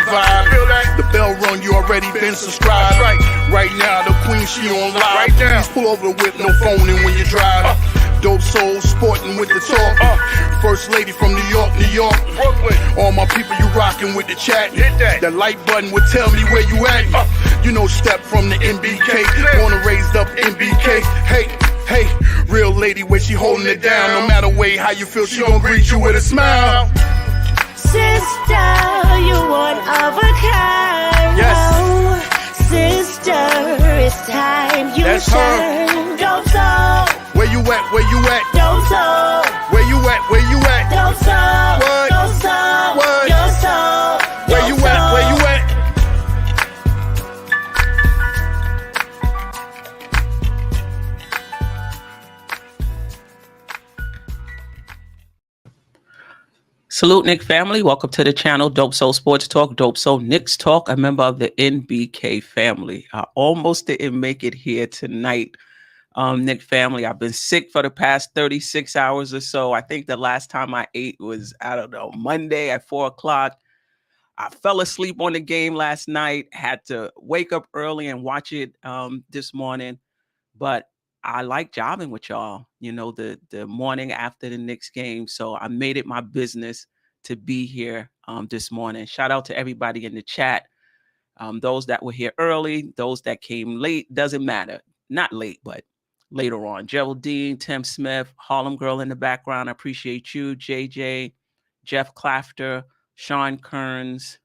vibe. The bell rung, you already been subscribed. Right now, the queen, she on live. Please pull over the whip, no phoning when you drive. Dope soul, sporting with the talk. First lady from New York, Brooklyn. All my people, you rocking with the chat. Hit that. The like button would tell me where you at. You know, step from the NBK. Born and raised up NBK. Hey, real lady, where she holding it down. No matter way how you feel, she gon' greet you with a smile. Sister, you one of a kind. Yes. Oh, sister, it's time you That's shine. Don't talk. Where you at? Where you at? Don't talk. Where you at? Where you at? Don't talk. What? Don't talk. What? Your soul. Where you at? Where you at? Salute, Knicks family. Welcome to the channel, Dope Soul Sports Talk, Dope Soul Knicks Talk, a member of the NBK family. I almost didn't make it here tonight, Knicks family. I've been sick for the past 36 hours or so. I think the last time I ate was, I don't know, Monday at 4 o'clock. I fell asleep on the game last night, had to wake up early and watch it this morning. But I like jobbing with y'all, you know, the morning after the Knicks game. So I made it my business to be here this morning. Shout out to everybody in the chat. Those that were here early, those that came late, doesn't matter. Not late, but later on. Geraldine, Tim Smith, Harlem Girl in the background. I appreciate you. JJ, Jeff Clafter, Sean Kearns,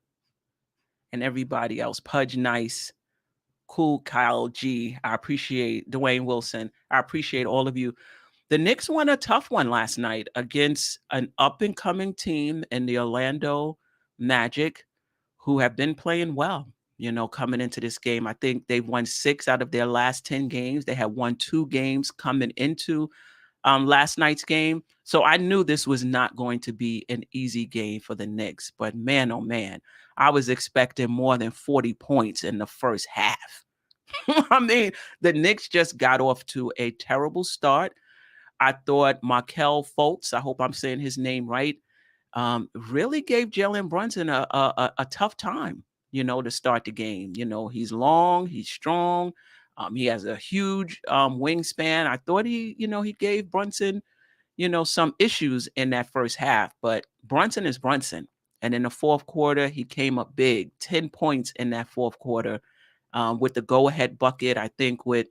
and everybody else. Pudge Nice. Cool Kyle G. I appreciate Dwayne Wilson. I appreciate all of you. The Knicks won a tough one last night against an up-and-coming team in the Orlando Magic who have been playing well, you know, coming into this game. I think they've won 6 out of their last 10 games. They had won 2 games coming into last night's game. So I knew this was not going to be an easy game for the Knicks. But man, oh man, I was expecting more than 40 points in the first half. I mean, the Knicks just got off to a terrible start. I thought Markelle Fultz, I hope I'm saying his name right, really gave Jalen Brunson a tough time, you know, to start the game. You know, he's long, he's strong. He has a huge wingspan. I thought he gave Brunson, you know, some issues in that first half. But Brunson is Brunson. And in the fourth quarter, he came up big, 10 points in that fourth quarter with the go-ahead bucket, I think with,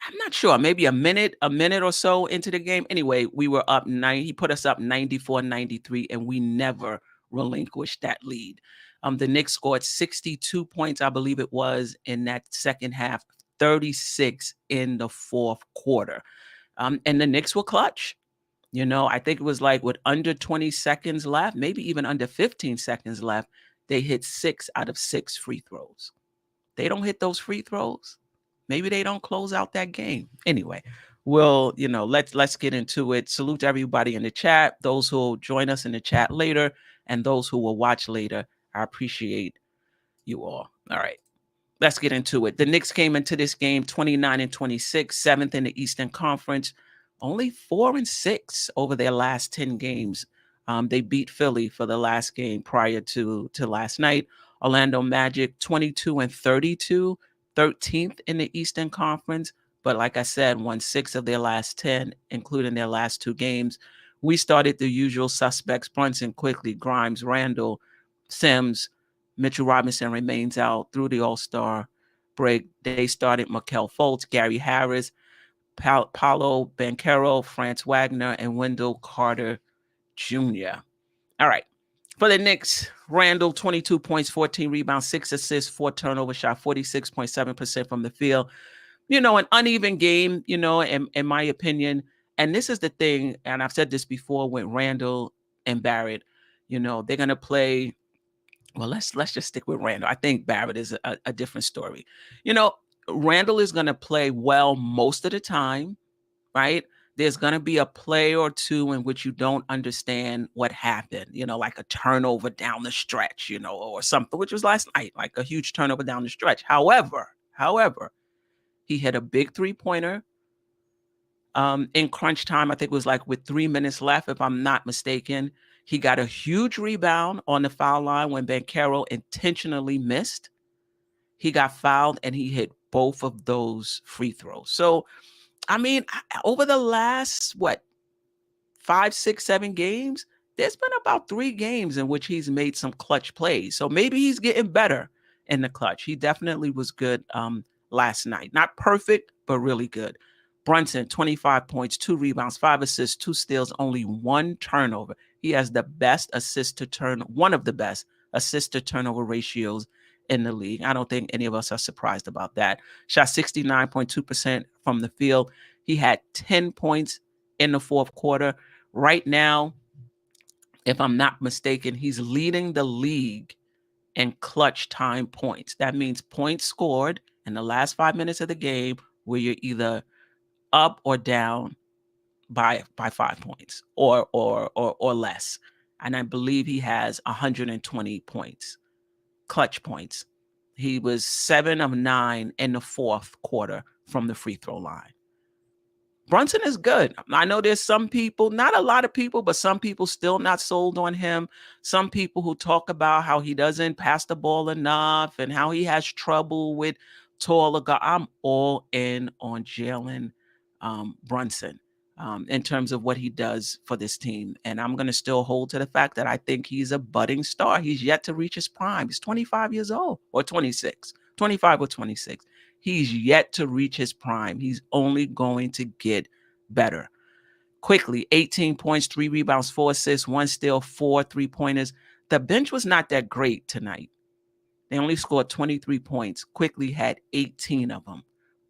I'm not sure, maybe a minute or so into the game. Anyway, we were up 9. He put us up 94-93, and we never relinquished that lead. The Knicks scored 62 points, I believe it was, in that second half, 36 in the fourth quarter. And the Knicks were clutch. You know, I think it was like with under 20 seconds left, maybe even under 15 seconds left, they hit 6 out of 6 free throws. They don't hit those free throws. Maybe they don't close out that game. Anyway, we'll, you know, let's get into it. Salute to everybody in the chat, those who will join us in the chat later, and those who will watch later. I appreciate you all. All right, let's get into it. The Knicks came into this game 29-26, 7th in the Eastern Conference, only 4-6 over their last 10 games. They beat Philly for the last game prior to last night. Orlando Magic 22-32, 13th in the Eastern Conference. But like I said, won 6 of their last 10, including their last 2 games. We started the usual suspects: Brunson, quickly, Grimes, Randall, Sims. Mitchell Robinson remains out through the All-Star break. They started Markelle Fultz, Gary Harris, Paolo Banchero, Franz Wagner, and Wendell Carter Jr. All right. For the Knicks, Randall, 22 points, 14 rebounds, 6 assists, 4 turnovers, shot 46.7% from the field. You know, an uneven game, you know, in my opinion. And this is the thing, and I've said this before with Randall and Barrett, you know, they're going to play. Well, let's just stick with Randall. I think Barrett is a different story. You know, Randall is going to play well most of the time, right? There's going to be a play or two in which you don't understand what happened, you know, like a turnover down the stretch, you know, or something, which was last night, like a huge turnover down the stretch. However, he hit a big 3-pointer in crunch time. I think it was like with 3 minutes left, if I'm not mistaken. He got a huge rebound on the foul line when Banchero intentionally missed. He got fouled and he hit both of those free throws. So, I mean, over the last, 5, 6, 7 games, there's been about 3 games in which he's made some clutch plays. So maybe he's getting better in the clutch. He definitely was good last night. Not perfect, but really good. Brunson, 25 points, 2 rebounds, 5 assists, 2 steals, only 1 turnover. He has the best one of the best assist to turnover ratios in the league. I don't think any of us are surprised about that. Shot 69.2% from the field. He had 10 points in the fourth quarter. Right now, if I'm not mistaken, he's leading the league in clutch time points. That means points scored in the last 5 minutes of the game where you're either up or down by 5 points or less. And I believe he has 120 points, clutch points. He was 7 of 9 in the fourth quarter from the free throw line. Brunson is good. I know there's some people, not a lot of people, but some people still not sold on him. Some people who talk about how he doesn't pass the ball enough and how he has trouble with taller guys. I'm all in on Jalen Brunson in terms of what he does for this team. And I'm going to still hold to the fact that I think he's a budding star. He's yet to reach his prime. He's 25 years old or 26, 25 or 26. He's yet to reach his prime. He's only going to get better. Quickly, 18 points, 3 rebounds, 4 assists, 1 steal, 4 3-pointers. The bench was not that great tonight. They only scored 23 points. Quickly had 18 of them.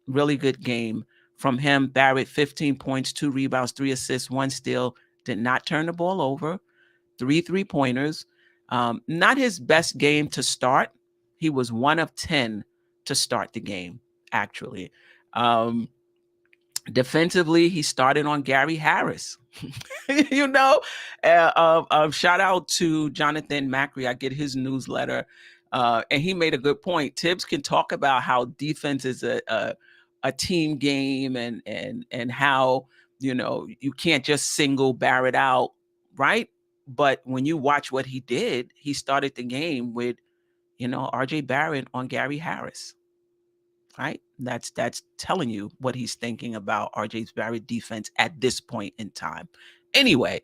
Really good game from him. Barrett, 15 points, 2 rebounds, 3 assists, 1 steal. Did not turn the ball over. 3 3-pointers. Not his best game to start. He was 1 of 10 to start the game, actually. Defensively, he started on Gary Harris. Shout out to Jonathan Macri. I get his newsletter, and he made a good point. Tibbs can talk about how defense is a team game and how, you can't just single Barrett out, right? But when you watch what he did, he started the game with, RJ Barrett on Gary Harris, right? That's telling you what he's thinking about RJ Barrett defense at this point in time. Anyway,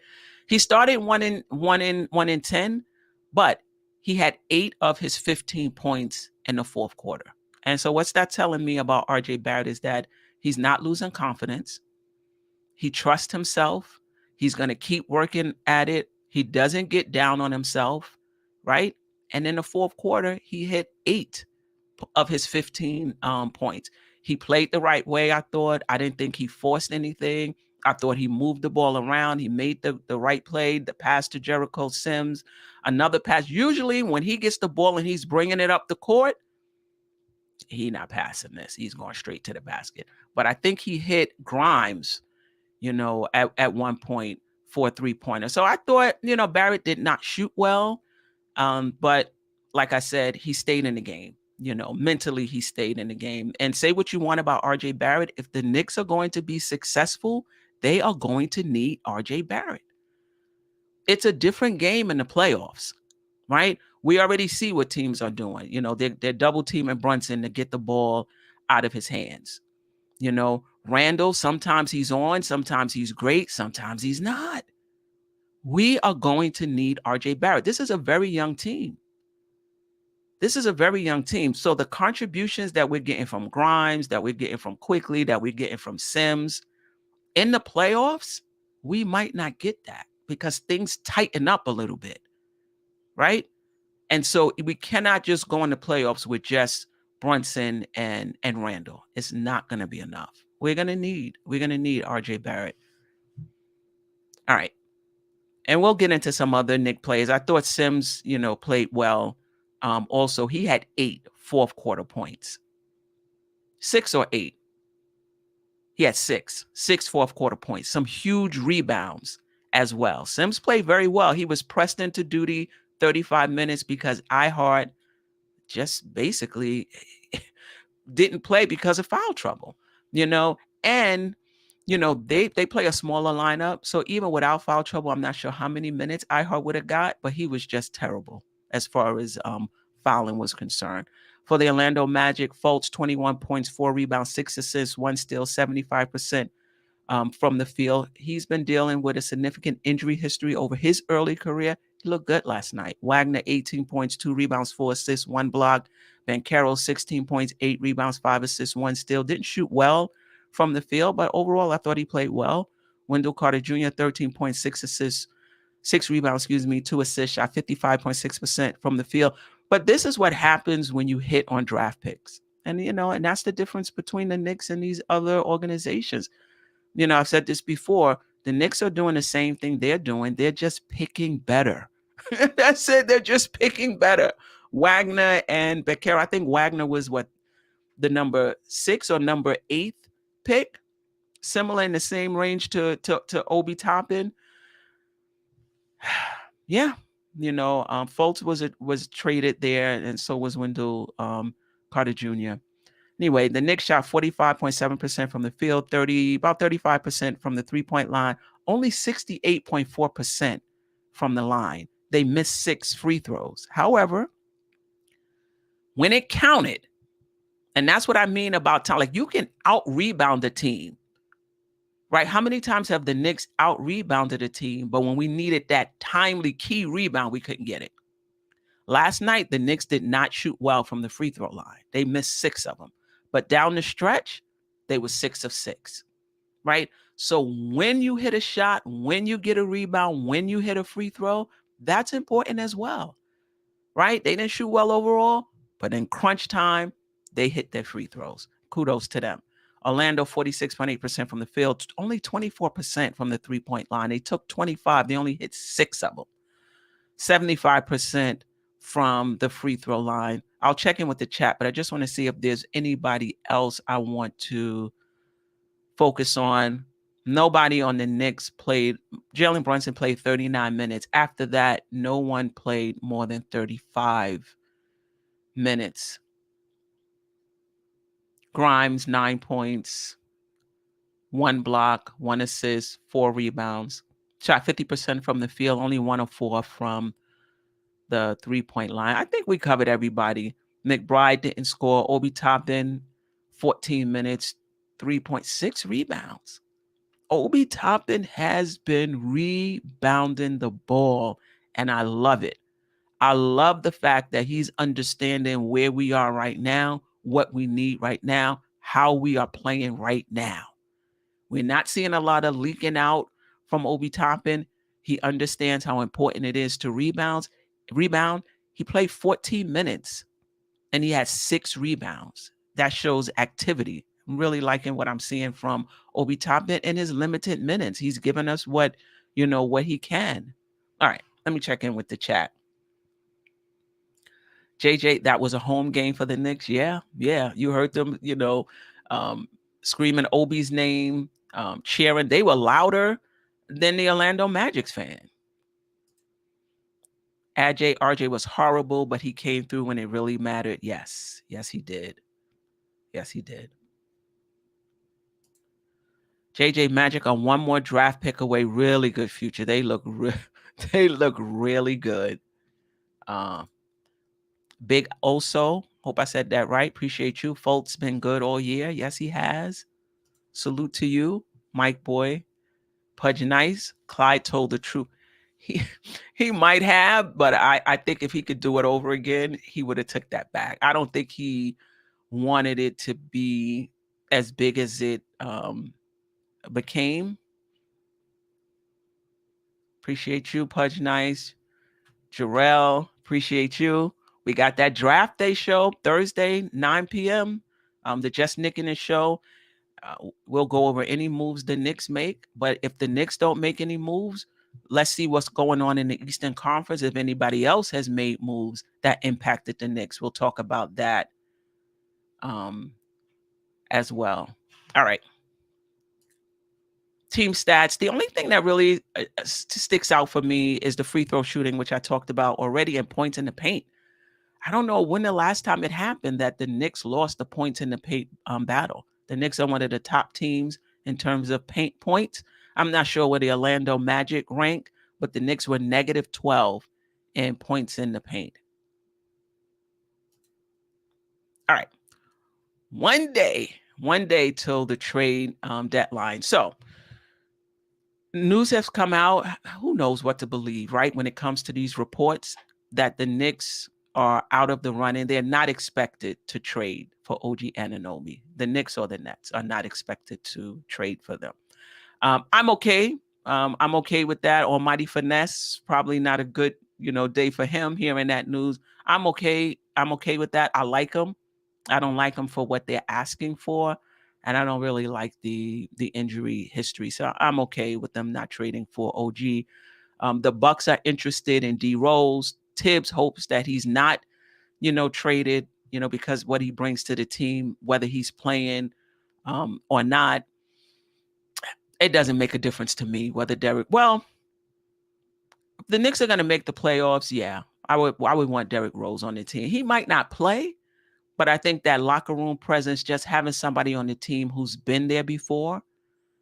he started 1 in 10, but he had 8 of his 15 points in the fourth quarter. And so what's that telling me about RJ Barrett is that he's not losing confidence. He trusts himself. He's going to keep working at it. He doesn't get down on himself, right? And in the fourth quarter, he hit 8 of his 15 points. He played the right way, I thought. I didn't think he forced anything. I thought he moved the ball around. He made the right play, the pass to Jericho Sims, another pass. Usually when he gets the ball and he's bringing it up the court, he's not passing this. He's going straight to the basket. But I think he hit Grimes, at one point for a 3-pointer. So I thought, Barrett did not shoot well. But like I said, he stayed in the game. Mentally he stayed in the game. And say what you want about RJ Barrett. If the Knicks are going to be successful, they are going to need RJ Barrett. It's a different game in the playoffs, right? We already see what teams are doing. They're double teaming Brunson to get the ball out of his hands. Randall, sometimes he's on, sometimes he's great, sometimes he's not. We are going to need RJ Barrett. This is a very young team. So the contributions that we're getting from Grimes, that we're getting from Quickly, that we're getting from Sims in the playoffs, we might not get that because things tighten up a little bit, right? And so we cannot just go in the playoffs with just Brunson and Randall. It's not going to be enough. We're going to need RJ Barrett. All right. And we'll get into some other Knick players. I thought Sims, played well. Also, he had 8 fourth quarter points. 6 or 8. He had 6 fourth quarter points. Some huge rebounds as well. Sims played very well. He was pressed into duty 35 minutes because iHeart just basically didn't play because of foul trouble, and they play a smaller lineup. So even without foul trouble, I'm not sure how many minutes iHeart would have got, but he was just terrible as far as fouling was concerned. For the Orlando Magic, Fultz, 21 points, 4 rebounds, 6 assists, 1 steal, 75% from the field. He's been dealing with a significant injury history over his early career. He looked good last night. Wagner, 18 points, 2 rebounds, 4 assists, 1 block. Banchero, 16 points, 8 rebounds, 5 assists, 1 steal. Didn't shoot well from the field, but overall, I thought he played well. Wendell Carter Jr., 13.6 assists, 6 rebounds, 2 assists, shot 55.6% from the field. But this is what happens when you hit on draft picks. And, and that's the difference between the Knicks and these other organizations. I've said this before. The Knicks are doing the same thing they're doing. They're just picking better. That's it. They're just picking better. Wagner and Becker. I think Wagner was the number 6 or number 8 pick, similar in the same range to Obi Toppin. Yeah, Fultz was traded there, and so was Wendell Carter Jr. Anyway, the Knicks shot 45.7% from the field, about 35% from the 3-point line, only 68.4% from the line. They missed 6 free throws. However, when it counted, and that's what I mean about time, like you can out-rebound a team, right? How many times have the Knicks out-rebounded a team, but when we needed that timely key rebound, we couldn't get it? Last night, the Knicks did not shoot well from the free throw line. They missed 6 of them. But down the stretch, they were 6 of 6, right? So when you hit a shot, when you get a rebound, when you hit a free throw, that's important as well, right? They didn't shoot well overall, but in crunch time, they hit their free throws. Kudos to them. Orlando, 46.8% from the field, only 24% from the 3-point line. They took 25. They only hit 6 of them. 75% from the free throw line. I'll check in with the chat, but I just want to see if there's anybody else I want to focus on. Nobody on the Knicks played. Jalen Brunson played 39 minutes. After that, no one played more than 35 minutes. Grimes, 9 points, 1 block, 1 assist, 4 rebounds. Shot 50% from the field, only 1 of 4 from the 3-point line. I think we covered everybody. McBride didn't score. Obi Toppin, 14 minutes, 3.6 rebounds. Obi Toppin has been rebounding the ball, and I love it. I love the fact that he's understanding where we are right now, what we need right now, how we are playing right now. We're not seeing a lot of leaking out from Obi Toppin. He understands how important it is to rebound. He played 14 minutes and he had 6 rebounds. That shows activity. I'm really liking what I'm seeing from Obi Toppin in his limited minutes. He's given us what he can. All right, let me check in with the chat. JJ, that was a home game for the Knicks. Yeah. You heard them, screaming Obi's name, cheering. They were louder than the Orlando Magic's fan. RJ was horrible, but he came through when it really mattered. Yes, he did. JJ Magic on one more draft pick away. Really good future. They look really good. Big Oso, hope I said that right. Appreciate you. Fultz been good all year. Yes, he has. Salute to you, Mike Boy. Pudge Nice. Clyde told the truth. He might have, but I think if he could do it over again, he would have took that back. I don't think he wanted it to be as big as it became. Appreciate you, Pudge Nice. Jarrell, appreciate you. We got that draft day show Thursday, 9 p.m. The Just Nick in the show. We'll go over any moves the Knicks make, but if the Knicks don't make any moves, let's see what's going on in the Eastern Conference. If anybody else has made moves that impacted the Knicks, we'll talk about that as well. All right. Team stats. The only thing that really sticks out for me is the free throw shooting, which I talked about already, and points in the paint. I don't know when the last time it happened that the Knicks lost the points in the paint battle. The Knicks are one of the top teams in terms of paint points. I'm not sure where the Orlando Magic rank, but the Knicks were negative 12 in points in the paint. All right. One day till the trade deadline. So news has come out. Who knows what to believe, right? When it comes to these reports that the Knicks are out of the running, they're not expected to trade for OG Anunoby. The Knicks or the Nets are not expected to trade for them. I'm okay. I'm okay with that. Almighty Finesse, probably not a good, day for him hearing that news. I'm okay. I'm okay with that. I like him. I don't like them for what they're asking for, and I don't really like the injury history. So I'm okay with them not trading for OG. The Bucks are interested in D Rose. Tibbs hopes that he's not, traded, because what he brings to the team, whether he's playing or not, it doesn't make a difference to me whether Derrick. Well, if the Knicks are going to make the playoffs, yeah, I would want Derrick Rose on the team. He might not play, but I think that locker room presence, just having somebody on the team who's been there before,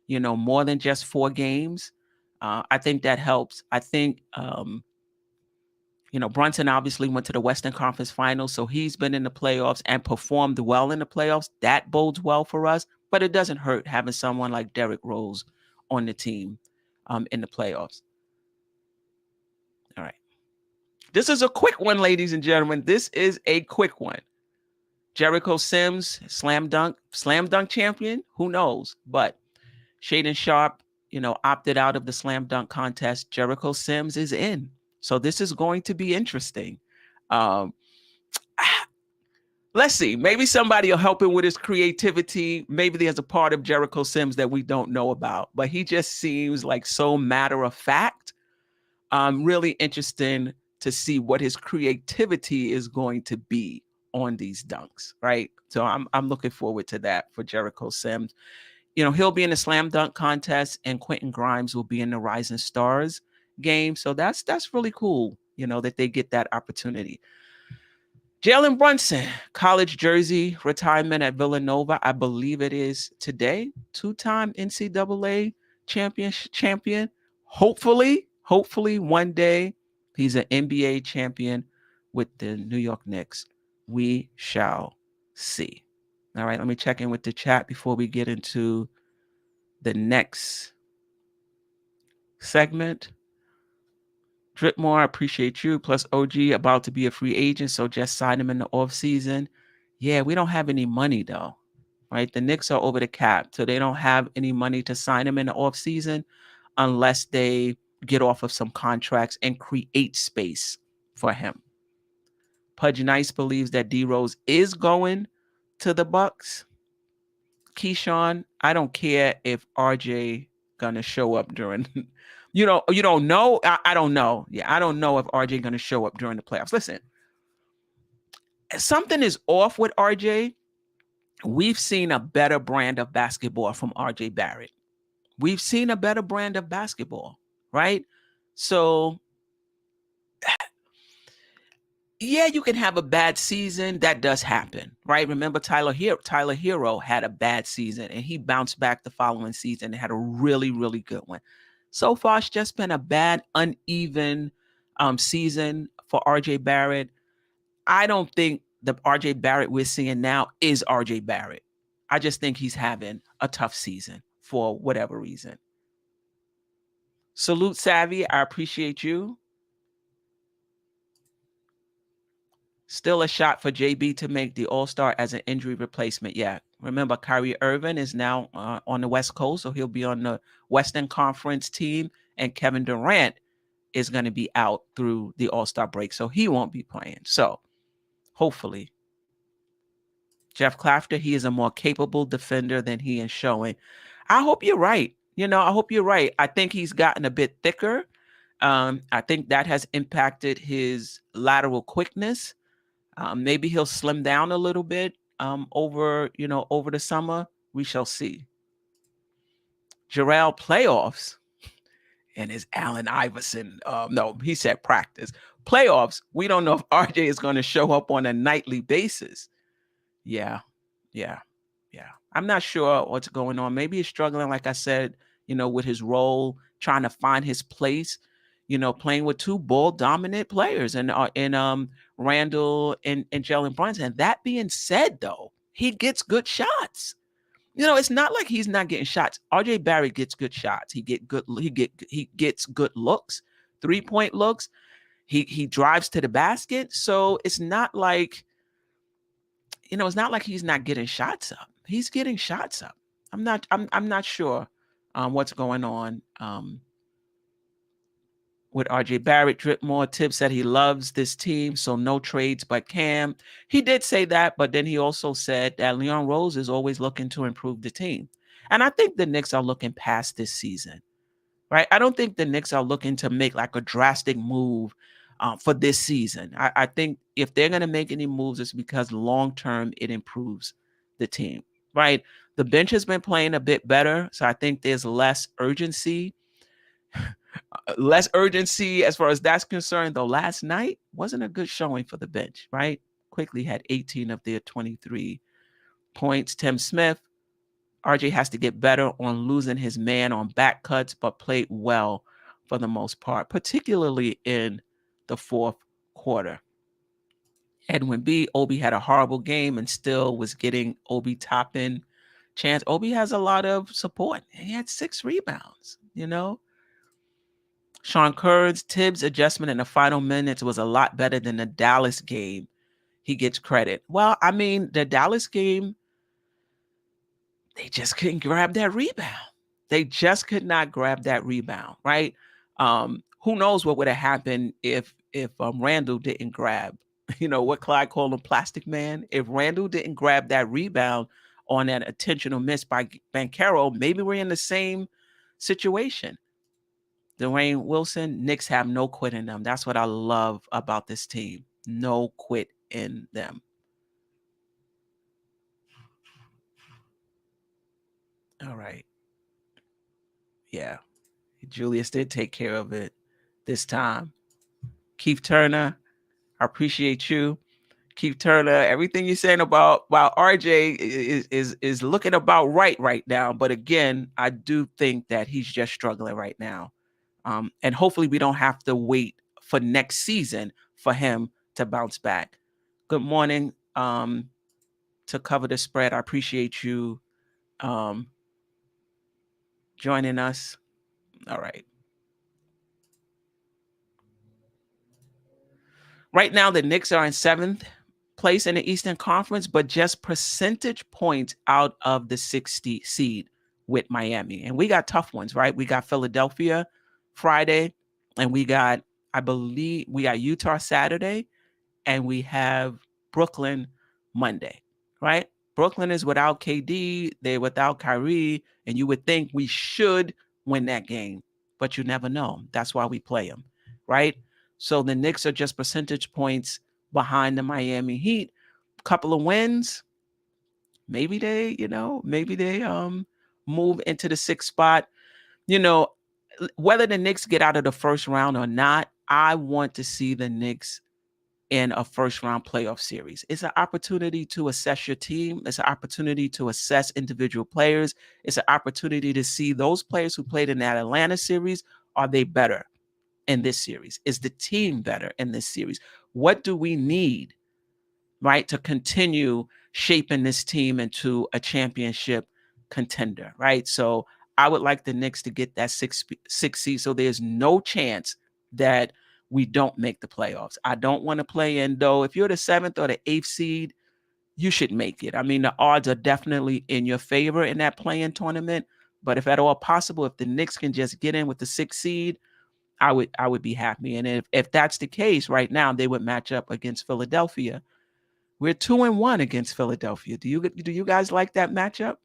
more than just 4 games, I think that helps. I think, Brunson obviously went to the Western Conference Finals, so he's been in the playoffs and performed well in the playoffs. That bodes well for us, but it doesn't hurt having someone like Derrick Rose on the team in the playoffs. All right. This is a quick one, ladies and gentlemen. This is a quick one. Jericho Sims, slam dunk champion. Who knows? But Shaden Sharp, opted out of the slam dunk contest. Jericho Sims is in. So this is going to be interesting. Let's see. Maybe somebody will help him with his creativity. Maybe there's a part of Jericho Sims that we don't know about. But he just seems like so matter of fact. Really interesting to see what his creativity is going to be on these dunks, right? So I'm looking forward to that for Jericho Sims. He'll be in the slam dunk contest, and Quentin Grimes will be in the Rising Stars game. So that's really cool, that they get that opportunity. Jalen Brunson, college jersey retirement at Villanova. I believe it is today. 2-time NCAA champion. Hopefully one day he's an NBA champion with the New York Knicks. We shall see. All right, let me check in with the chat before we get into the next segment. Dritmore, I appreciate you. Plus OG about to be a free agent, so just sign him in the offseason. Yeah, we don't have any money though, right? The Knicks are over the cap, so they don't have any money to sign him in the offseason unless they get off of some contracts and create space for him. Pudge Nice believes that D Rose is going to the Bucks. Keyshawn, I don't care if RJ gonna show up during you don't know. I don't know. Yeah, I don't know if RJ gonna show up during the playoffs. Listen, something is off with RJ. We've seen a better brand of basketball from RJ Barrett. We've seen a better brand of basketball, right? So yeah, you can have a bad season. That does happen, right? Remember Tyler Hero had a bad season and he bounced back the following season and had a really, really good one. So far, it's just been a bad, uneven season for RJ Barrett. I don't think the RJ Barrett we're seeing now is RJ Barrett. I just think he's having a tough season for whatever reason. Salute Savvy, I appreciate you. Still a shot for JB to make the All-Star as an injury replacement. Yeah, remember Kyrie Irving is now on the West Coast, so he'll be on the Western Conference team, and Kevin Durant is going to be out through the All-Star break, so he won't be playing. So hopefully, Jeff Clafter, he is a more capable defender than he is showing. I hope you're right. I hope you're right. I think he's gotten a bit thicker. I think that has impacted his lateral quickness. Maybe he'll slim down a little bit over the summer. We shall see. Jarrell playoffs and his Allen Iverson. No, he said practice. Playoffs, we don't know if RJ is going to show up on a nightly basis. Yeah. Yeah. I'm not sure what's going on. Maybe he's struggling, like I said, with his role, trying to find his place, playing with two ball dominant players and Randall and Jalen Brunson. That being said, though, he gets good shots. It's not like he's not getting shots. RJ Barrett gets good shots. He gets good looks, 3-point looks. He drives to the basket. So it's not like he's not getting shots up. He's getting shots up. I'm not sure what's going on with RJ Barrett. Dripmore Tip said he loves this team, so no trades but Cam. He did say that, but then he also said that Leon Rose is always looking to improve the team. And I think the Knicks are looking past this season, right? I don't think the Knicks are looking to make like a drastic move for this season. I think if they're going to make any moves, it's because long term it improves the team, right? The bench has been playing a bit better, so I think there's less urgency. Less urgency as far as that's concerned, though last night wasn't a good showing for the bench, right? Quickly had 18 of their 23 points. Tim Smith, RJ has to get better on losing his man on back cuts, but played well for the most part, particularly in the fourth quarter. Edwin B, Obi had a horrible game and still was getting Obi top-end chance. Obi has a lot of support. He had 6 rebounds. Sean Kurtz, Tibbs' adjustment in the final minutes was a lot better than the Dallas game. He gets credit. Well, I mean, the Dallas game, they just couldn't grab that rebound. They just could not grab that rebound, right? Who knows what would have happened if Randall didn't grab, what Clyde called him, plastic man. If Randall didn't grab that rebound on that intentional miss by Banchero, maybe we're in the same situation. Dwayne Wilson, Knicks have no quit in them. That's what I love about this team. No quit in them. All right. Yeah. Julius did take care of it this time. Keith Turner, I appreciate you. Keith Turner, everything you're saying about RJ is looking about right now. But again, I do think that he's just struggling right now. And hopefully we don't have to wait for next season for him to bounce back. Good morning to Cover the Spread. I appreciate you joining us. All right. Right now, the Knicks are in 7th place in the Eastern Conference, but just percentage points out of the 60 seed with Miami. And we got tough ones, right? We got Philadelphia Friday, and I believe we got Utah Saturday, and we have Brooklyn Monday, right? Brooklyn is without KD, they're without Kyrie, and you would think we should win that game, but you never know. That's why we play them, right? So the Knicks are just percentage points behind the Miami Heat. Couple of wins, maybe they move into the 6th spot. Whether the Knicks get out of the first round or not, I want to see the Knicks in a first round playoff series. It's an opportunity to assess your team. It's an opportunity to assess individual players. It's an opportunity to see those players who played in that Atlanta series. Are they better in this series? Is the team better in this series? What do we need, right, to continue shaping this team into a championship contender, right? So I would like the Knicks to get that six seed, so there's no chance that we don't make the playoffs. I don't want to play in, though. If you're the 7th or the 8th seed, you should make it. I mean, the odds are definitely in your favor in that play-in tournament. But if at all possible, if the Knicks can just get in with the 6th seed, I would be happy. And if that's the case right now, they would match up against Philadelphia. We're 2-1 against Philadelphia. Do you guys like that matchup?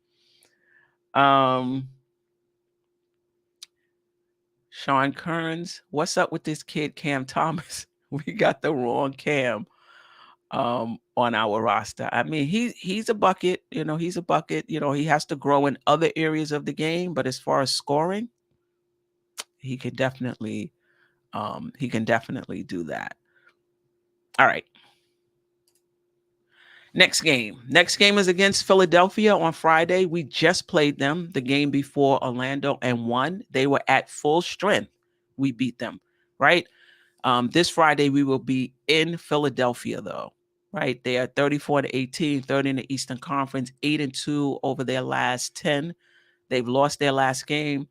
Sean Kearns, what's up with this kid Cam Thomas? We got the wrong Cam on our roster. I mean, he's a bucket. He's a bucket. He has to grow in other areas of the game, but as far as scoring, he can definitely do that. All right. Next game. Next game is against Philadelphia on Friday. We just played them the game before Orlando and won. They were at full strength. We beat them, right? This Friday we will be in Philadelphia though. Right? They are 34-18, third in the Eastern Conference, 8-2 over their last 10. They've lost their last game.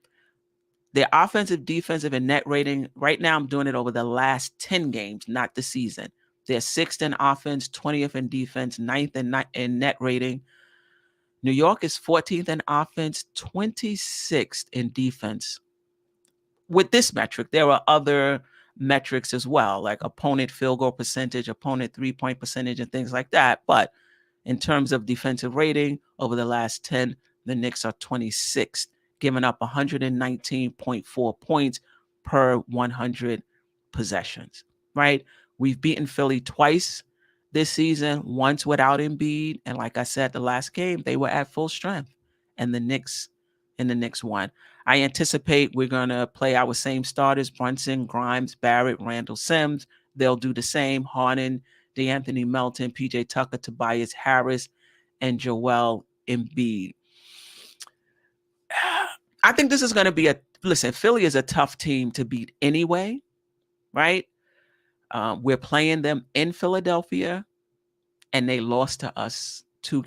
Their offensive, defensive, and net rating, right now I'm doing it over the last 10 games, not the season. They're 6th in offense, 20th in defense, 9th in net rating. New York is 14th in offense, 26th in defense. With this metric, there are other metrics as well, like opponent field goal percentage, opponent three-point percentage, and things like that. But in terms of defensive rating, over the last 10, the Knicks are 26th, giving up 119.4 points per 100 possessions, right? We've beaten Philly twice this season, once without Embiid. And like I said, the last game, they were at full strength. And the Knicks won. I anticipate we're going to play our same starters, Brunson, Grimes, Barrett, Randall, Sims. They'll do the same. Harden, DeAnthony Melton, PJ Tucker, Tobias Harris, and Joel Embiid. I think this is going to be listen, Philly is a tough team to beat anyway, right? We're playing them in Philadelphia, and they lost to us two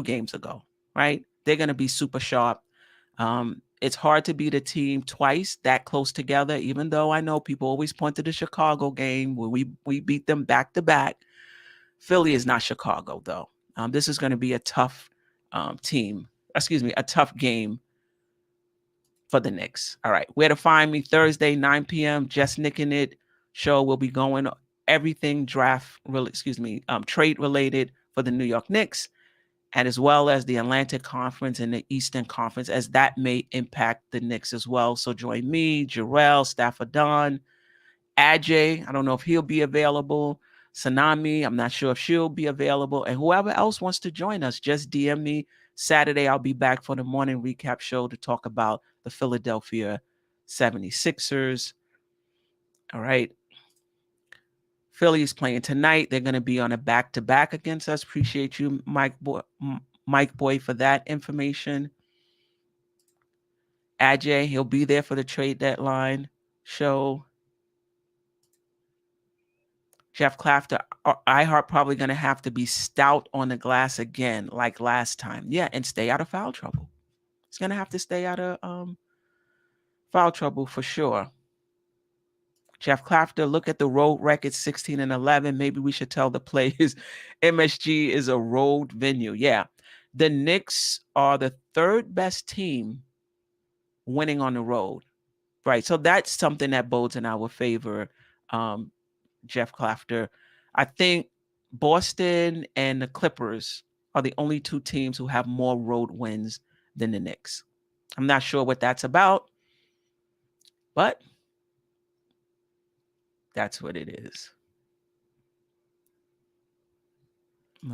games ago, right? They're going to be super sharp. It's hard to beat a team twice that close together, even though I know people always point to the Chicago game where we beat them back to back. Philly is not Chicago, though. This is going to be a tough a tough game for the Knicks. All right, where to find me? Thursday, 9 p.m. Just Nicking It show will be going everything trade related for the New York Knicks, and as well as the Atlantic Conference and the Eastern Conference, as that may impact the Knicks as well. So join me, Jarrell, Stafford Don, Ajay, I don't know if he'll be available. Sanami, I'm not sure if she'll be available. And whoever else wants to join us, just DM me. Saturday, I'll be back for the morning recap show to talk about the Philadelphia 76ers. All right. Philly is playing tonight. They're going to be on a back-to-back against us. Appreciate you, Mike Boy, for that information. Ajay, he'll be there for the trade deadline show. Jeff Clafter, iHeart probably going to have to be stout on the glass again, like last time. Yeah, and stay out of foul trouble. He's going to have to stay out of foul trouble for sure. Jeff Clafter, look at the road record, 16-11. Maybe we should tell the players MSG is a road venue. Yeah, the Knicks are the third best team winning on the road, right? So that's something that bodes in our favor, Jeff Clafter. I think Boston and the Clippers are the only two teams who have more road wins than the Knicks. I'm not sure what that's about, but that's what it is.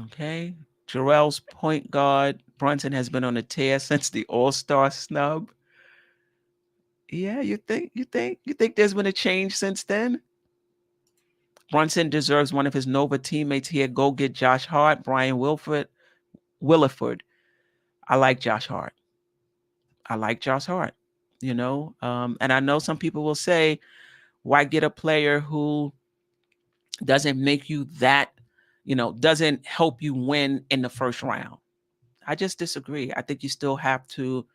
Okay. Jarrell's point guard, Brunson, has been on a tear since the All-Star snub. Yeah, you think there's been a change since then? Brunson deserves one of his Nova teammates here. Go get Josh Hart, Brian Williford. I like Josh Hart. And I know some people will say, why get a player who doesn't make you that, doesn't help you win in the first round? I just disagree. I think you still have to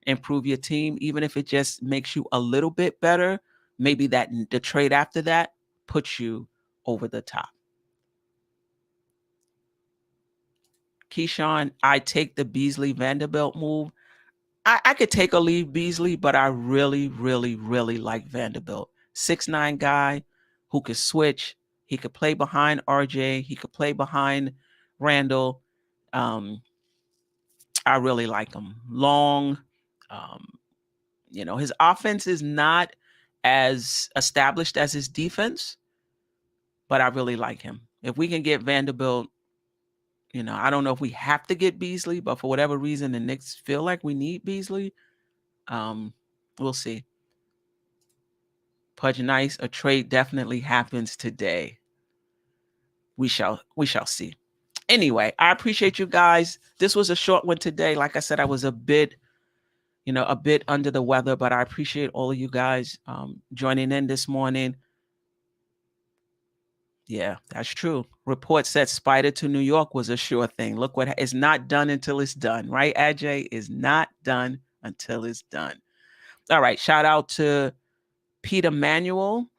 improve your team, even if it just makes you a little bit better. Maybe that the trade after that puts you over the top. Keyshawn, I take the Beasley Vanderbilt move. I could take or leave Beasley, but I really, really, really like Vanderbilt. 6'9" guy who could switch. He could play behind RJ. He could play behind Randall. I really like him. Long. His offense is not as established as his defense, but I really like him. If we can get Vanderbilt, I don't know if we have to get Beasley, but for whatever reason, the Knicks feel like we need Beasley. We'll see. Pudge Nice, a trade definitely happens today. We shall see. Anyway, I appreciate you guys. This was a short one today. Like I said, I was a bit under the weather, but I appreciate all of you guys joining in this morning. Yeah, that's true. Report said Spider to New York was a sure thing. Look what it's not done until it's done, right? Ajay is not done until it's done. All right. Shout out to Peter Manuel,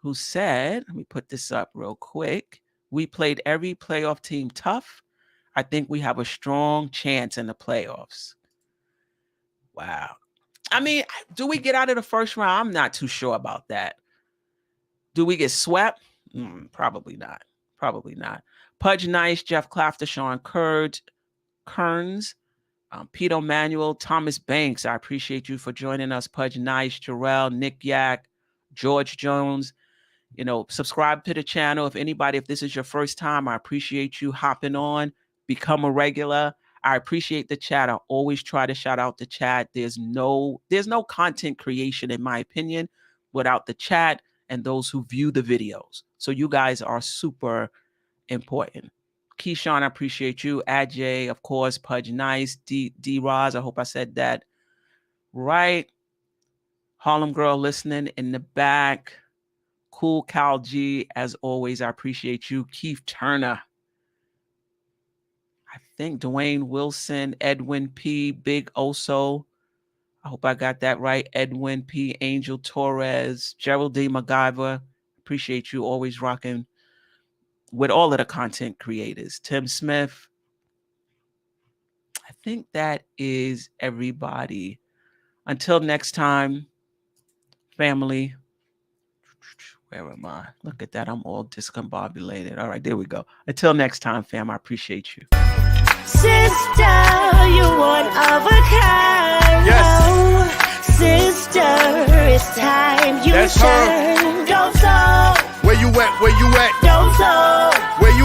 who said, let me put this up real quick. We played every playoff team tough. I think we have a strong chance in the playoffs. Wow. I mean, do we get out of the first round? I'm not too sure about that. Do we get swept? Probably not. Probably not. Pudge Nice, Jeff Clafter, Sean Kearns, Peter Manuel, Thomas Banks. I appreciate you for joining us. Pudge Nice, Jarrell, Nick Yak, George Jones. Subscribe to the channel. If this is your first time, I appreciate you hopping on. Become a regular. I appreciate the chat. I always try to shout out the chat. There's no content creation, in my opinion, without the chat and those who view the videos. So you guys are super important. Keyshawn, I appreciate you. Ajay, of course. Pudge Nice. D. Roz, I hope I said that right. Harlem Girl listening in the back. Cool Cal G, as always, I appreciate you. Keith Turner. I think Dwayne Wilson, Edwin P, Big Oso. I hope I got that right. Edwin P, Angel Torres, Geraldine MacGyver. Appreciate you always rocking with all of the content creators. Tim Smith. I think that is everybody. Until next time, family. Where am I? Look at that. I'm all discombobulated. All right, there we go. Until next time, fam, I appreciate you. Sister, you one of a kind. Yes. Sister, it's time you That's her. shine. Don't so. Where you at? Where you at? Don't so. Where